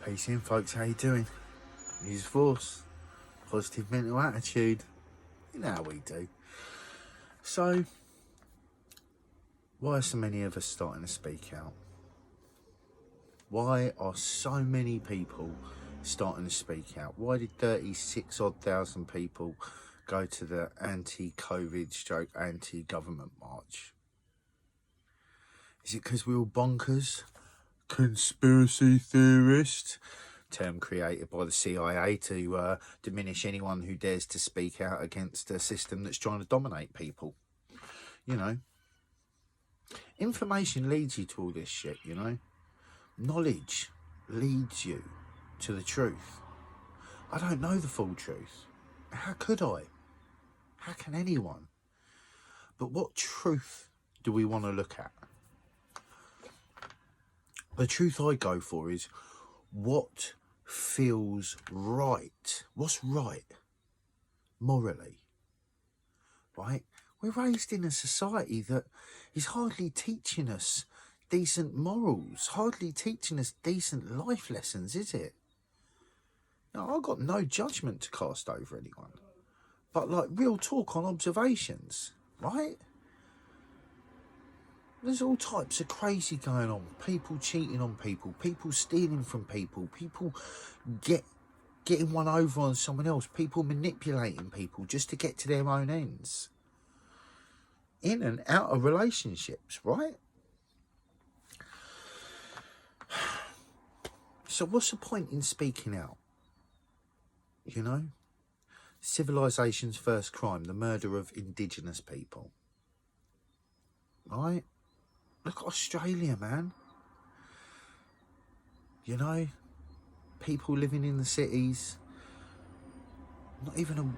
Peace in, folks. How you doing? Use force, positive mental attitude. You know how we do. So, why are so many of us starting to speak out? Why are so many people starting to speak out? Why did 36,000 people go to the anti-COVID stroke anti-government march? Is it because we're all bonkers? Conspiracy theorist, term created by the CIA to diminish anyone who dares to speak out against a system that's trying to dominate people. You know, information leads you to all this shit, you know. Knowledge leads you to the truth. I don't know the full truth. How could I? How can anyone? But what truth do we want to look at? The truth I go for is what feels right. What's right morally, right? We're raised in a society that is hardly teaching us decent morals, hardly teaching us decent life lessons, is it? Now, I've got no judgment to cast over anyone, but like real talk on observations, right? There's all types of crazy going on. People cheating on people, people stealing from people, people getting one over on someone else, people manipulating people just to get to their own ends. In and out of relationships, right? So what's the point in speaking out? You know? Civilization's first crime, the murder of indigenous people. Right? Look at Australia, man. You know, people living in the cities, not even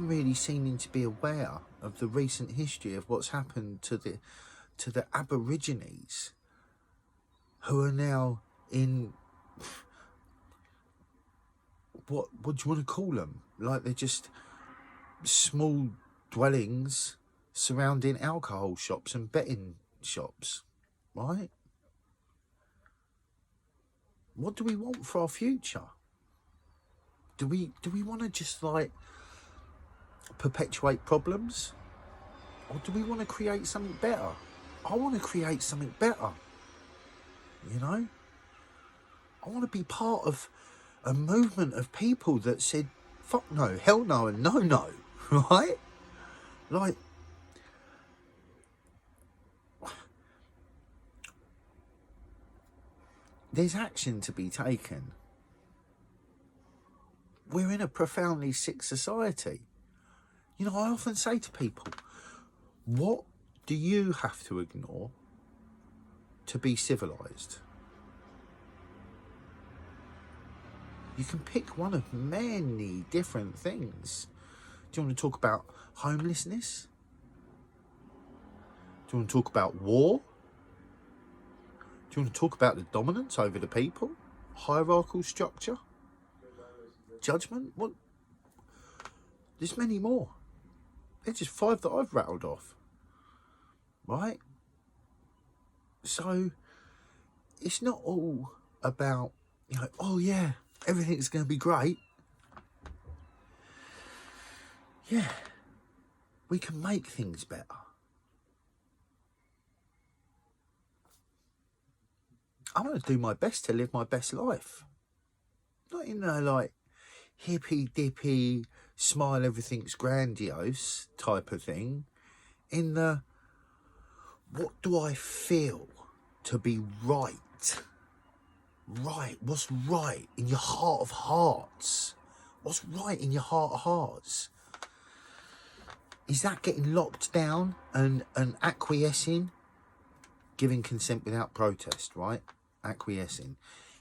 really seeming to be aware of the recent history of what's happened to the Aborigines, who are now in what do you want to call them? Like they're just small dwellings surrounding alcohol shops and betting shops, right? What do we want for our future? Do we want to just like perpetuate problems, or do we want to create something better? I want to create something better. You know, I want to be part of a movement of people that said fuck no, hell no, and no, right? Like, there's action to be taken. We're in a profoundly sick society. You know, I often say to people, what do you have to ignore to be civilized? You can pick one of many different things. Do you want to talk about homelessness? Do you want to talk about war? Do you want to talk about the dominance over the people? Hierarchical structure? Judgment? What? There's many more. They're just 5 that I've rattled off. Right? So, it's not all about, you know, oh yeah, everything's going to be great. Yeah, we can make things better. I want to do my best to live my best life. Not in a like hippy dippy, smile everything's grandiose type of thing. In the, what do I feel to be right? Right, what's right in your heart of hearts? What's right in your heart of hearts? Is that getting locked down and acquiescing? Giving consent without protest, right? Acquiescing.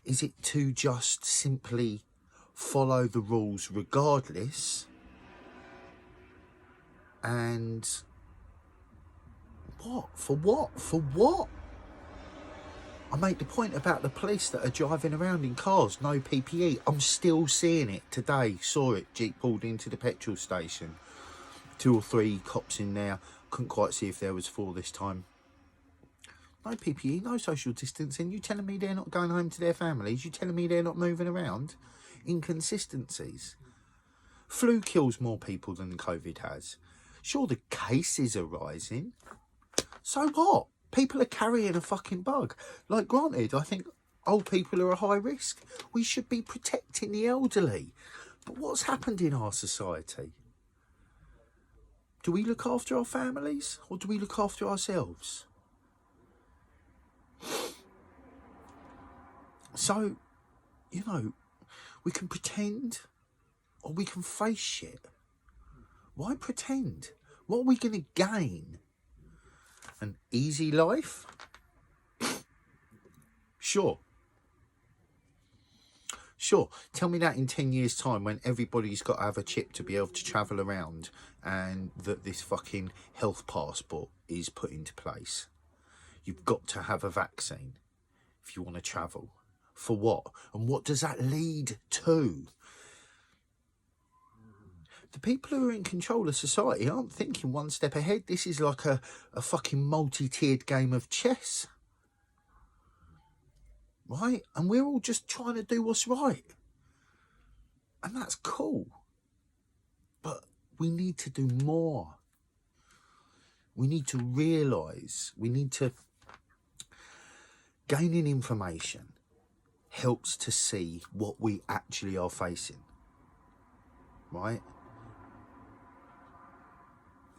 Is it to just simply follow the rules regardless? And what? For what? For what? I make the point about the police that are driving around in cars, no PPE. I'm still seeing it today. Saw it. Jeep pulled into the petrol station. 2 or 3 cops in there. Couldn't quite see if there was 4 this time. No PPE, no social distancing. You telling me they're not going home to their families? You telling me they're not moving around? Inconsistencies. Flu kills more people than COVID has. Sure, the cases are rising. So what? People are carrying a fucking bug. Like, granted, I think old people are a high risk. We should be protecting the elderly. But what's happened in our society? Do we look after our families or do we look after ourselves? So, you know, we can pretend or we can face shit. Why pretend? What are we going to gain? An easy life? Sure. Tell me that in 10 years' time when everybody's got to have a chip to be able to travel around and that this fucking health passport is put into place. You've got to have a vaccine if you want to travel. For what? And what does that lead to? The people who are in control of society aren't thinking one step ahead. This is like a fucking multi-tiered game of chess. Right? And we're all just trying to do what's right. And that's cool. But we need to do more. We need to realise, we need to... Gaining information helps to see what we actually are facing. Right?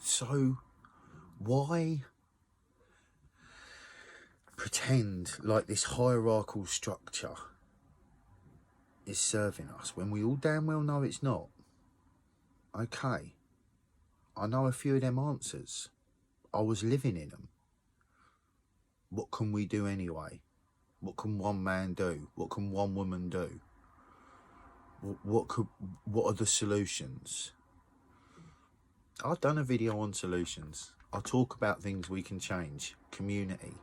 So, why pretend like this hierarchical structure is serving us when we all damn well know it's not? Okay, I know a few of them answers. I was living in them. What can we do anyway? What can one man do? What can one woman do? What are the solutions? I've done a video on solutions. I'll talk about things we can change. Community.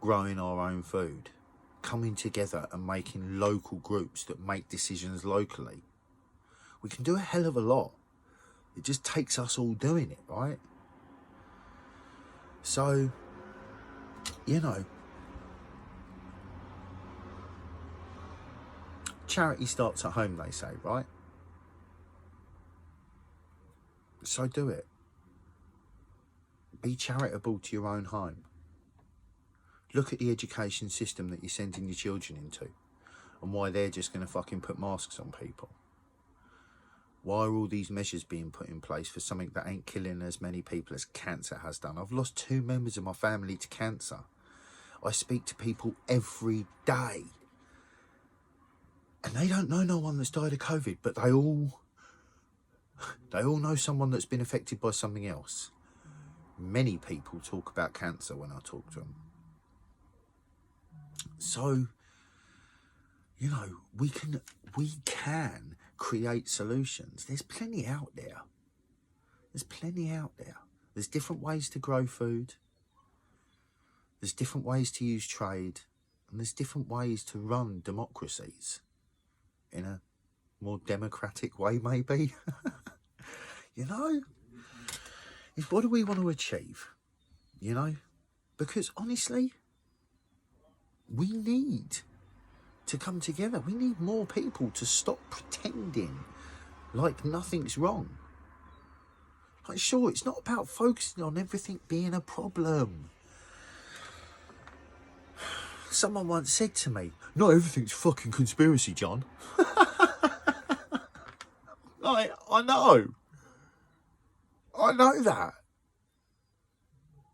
Growing our own food. Coming together and making local groups that make decisions locally. We can do a hell of a lot. It just takes us all doing it, right? So, you know, charity starts at home, they say, right? So do it. Be charitable to your own home. Look at the education system that you're sending your children into and why they're just going to fucking put masks on people. Why are all these measures being put in place for something that ain't killing as many people as cancer has done? I've lost 2 members of my family to cancer. I speak to people every day. And they don't know no one that's died of COVID, but they all know someone that's been affected by something else. Many people talk about cancer when I talk to them. So, you know, we can create solutions. There's plenty out there. There's different ways to grow food. There's different ways to use trade. And there's different ways to run democracies in a more democratic way, maybe. You know? What do we want to achieve? You know? Because honestly, we need to come together. We need more people to stop pretending like nothing's wrong. Like, sure, it's not about focusing on everything being a problem. Someone once said to me, not everything's fucking conspiracy, John. I know that.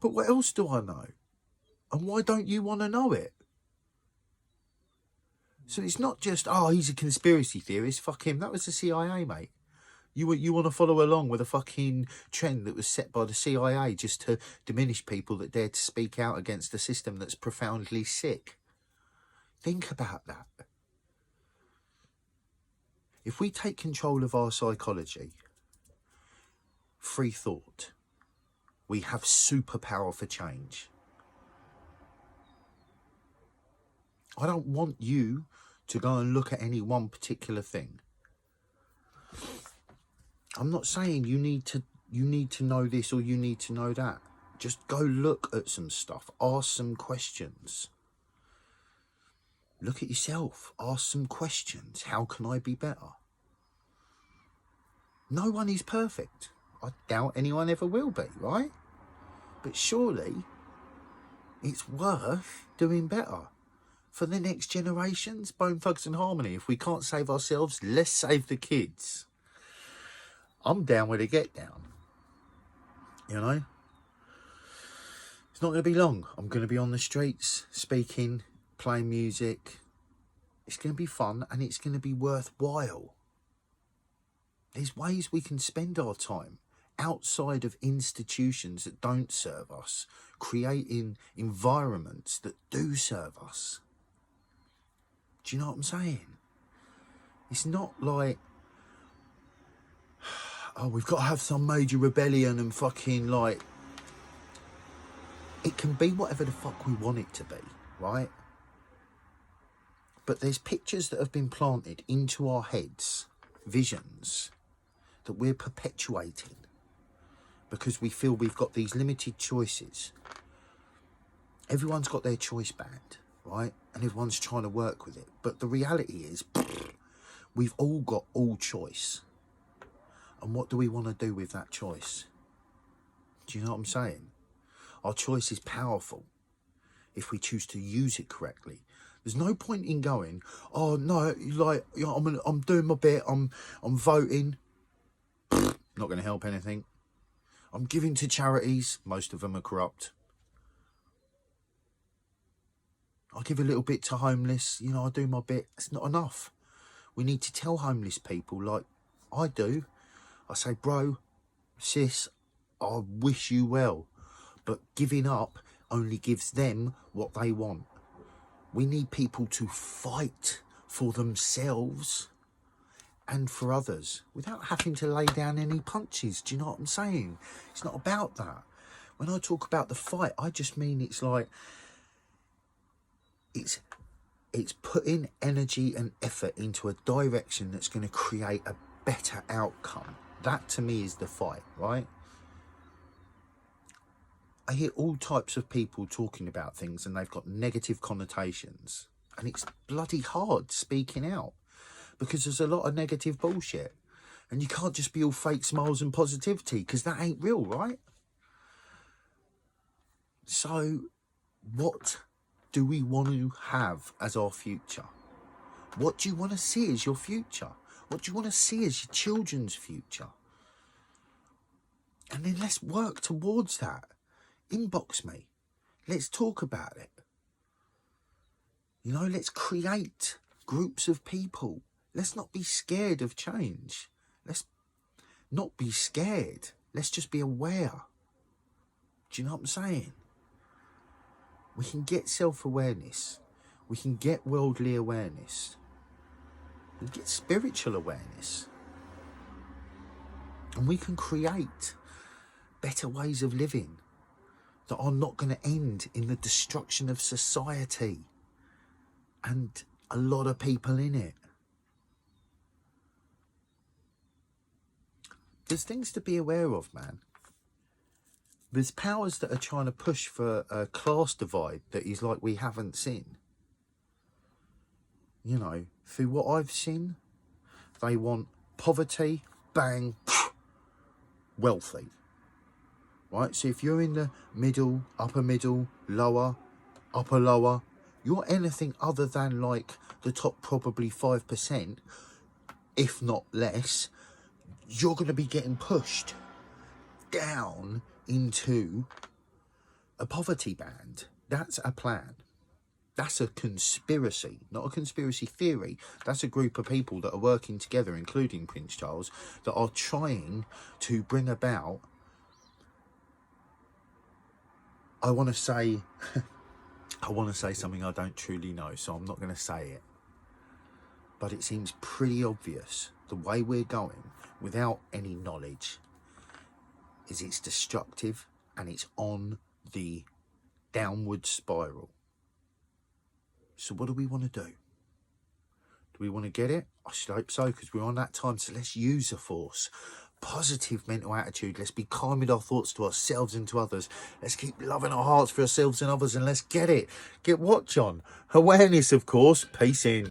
But what else do I know? And why don't you want to know it? So it's not just, oh, he's a conspiracy theorist, fuck him. That was the CIA, mate. You want to follow along with a fucking trend that was set by the CIA just to diminish people that dare to speak out against a system that's profoundly sick. Think about that. If we take control of our psychology, free thought, we have superpower for change. I don't want you to go and look at any one particular thing. I'm not saying you need to know this or you need to know that. Just go look at some stuff. Ask some questions. Look at yourself. Ask some questions. How can I be better? No one is perfect. I doubt anyone ever will be, right? But surely it's worth doing better for the next generations. Bone Thugs and Harmony. If we can't save ourselves, let's save the kids. I'm down with a get down. You know? It's not going to be long. I'm going to be on the streets, speaking, playing music. It's going to be fun and it's going to be worthwhile. There's ways we can spend our time outside of institutions that don't serve us, creating environments that do serve us. Do you know what I'm saying? It's not like, oh, we've got to have some major rebellion and fucking like... It can be whatever the fuck we want it to be, right? But there's pictures that have been planted into our heads, visions, that we're perpetuating because we feel we've got these limited choices. Everyone's got their choice band, right? And everyone's trying to work with it. But the reality is, we've all got all choice. And what do we want to do with that choice? Do you know what I'm saying? Our choice is powerful if we choose to use it correctly. There's no point in going, oh no, like, you know, I'm doing my bit, I'm voting. Not going to help anything. I'm giving to charities. Most of them are corrupt. I give a little bit to homeless. You know, I do my bit. It's not enough. We need to tell homeless people, like I do. I say, bro, sis, I wish you well. But giving up only gives them what they want. We need people to fight for themselves and for others without having to lay down any punches. Do you know what I'm saying? It's not about that. When I talk about the fight, I just mean it's like, it's putting energy and effort into a direction that's going to create a better outcome. That to me is the fight, right? I hear all types of people talking about things and they've got negative connotations. And it's bloody hard speaking out because there's a lot of negative bullshit. And you can't just be all fake smiles and positivity because that ain't real, right? So what do we want to have as our future? What do you want to see as your future? What do you want to see as your children's future? And then let's work towards that. Inbox me. Let's talk about it. You know, let's create groups of people. Let's not be scared of change. Let's not be scared. Let's just be aware. Do you know what I'm saying? We can get self-awareness. We can get worldly awareness. We can get spiritual awareness. And we can create better ways of living that are not going to end in the destruction of society and a lot of people in it. There's things to be aware of, man. There's powers that are trying to push for a class divide that is like we haven't seen. You know, through what I've seen, they want poverty, bang, wealthy. Right, so if you're in the middle, lower, upper, lower, you're anything other than like the top probably 5%, if not less, you're going to be getting pushed down into a poverty band. That's a plan. That's a conspiracy, not a conspiracy theory. That's a group of people that are working together, including Prince Charles, that are trying to bring about... I want to say something I don't truly know, so I'm not going to say it. But it seems pretty obvious the way we're going without any knowledge is it's destructive and it's on the downward spiral. So what do we want to do? Do we want to get it? I should hope so, because we're on that time, so let's use the force. positive mental attitude. Let's be kind with our thoughts to ourselves and to others. Let's keep loving our hearts for ourselves and others, and let's get what, John? Awareness, of course. Peace in.